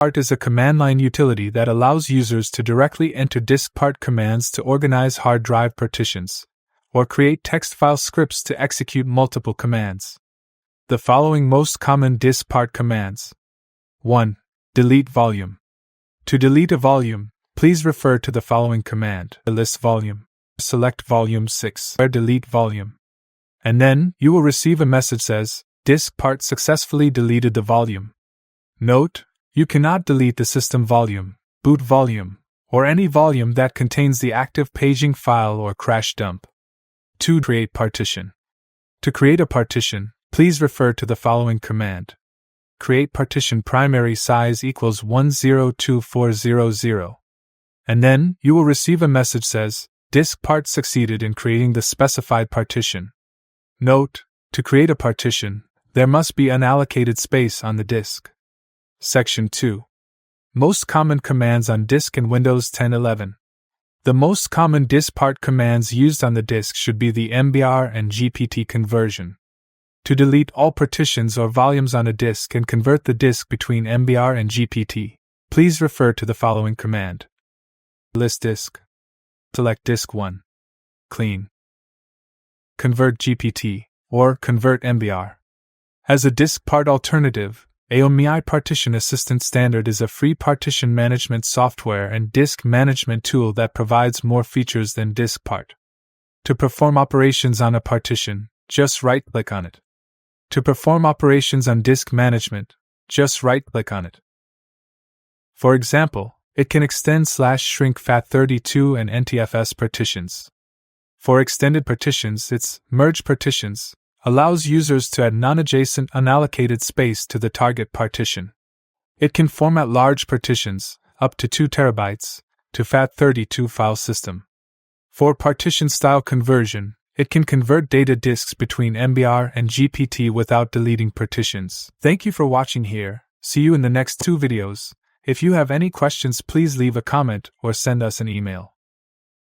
Part is a command line utility that allows users to directly enter diskpart commands to organize hard drive partitions, or create text file scripts to execute multiple commands. The following most common diskpart commands. 1. Delete volume. To delete a volume, please refer to the following command: list volume. Select volume 6 or delete volume. And then, you will receive a message says, diskpart successfully deleted the volume. Note, you cannot delete the system volume, boot volume, or any volume that contains the active paging file or crash dump. 2. Create partition. To create a partition, please refer to the following command. Create partition primary size equals 102400. And then, you will receive a message says, diskpart succeeded in creating the specified partition. Note, to create a partition, there must be unallocated space on the disk. Section 2. Most common commands on disk in Windows 10-11. The most common diskpart commands used on the disk should be the MBR and GPT conversion. To delete all partitions or volumes on a disk and convert the disk between MBR and GPT, please refer to the following command. List disk. Select disk 1. Clean. Convert GPT, or convert MBR. As a diskpart alternative, AOMI Partition Assistant Standard is a free partition management software and disk management tool that provides more features than diskpart. To perform operations on a partition, just right-click on it. To perform operations on disk management, just right-click on it. For example, it can extend /shrink FAT32 and NTFS partitions. For extended partitions, its merge partitions allows users to add non-adjacent unallocated space to the target partition. It can format large partitions, up to 2 TB, to FAT32 file system. For partition style conversion, it can convert data disks between MBR and GPT without deleting partitions. Thank you for watching here. See you in the next 2 videos. If you have any questions, please leave a comment or send us an email.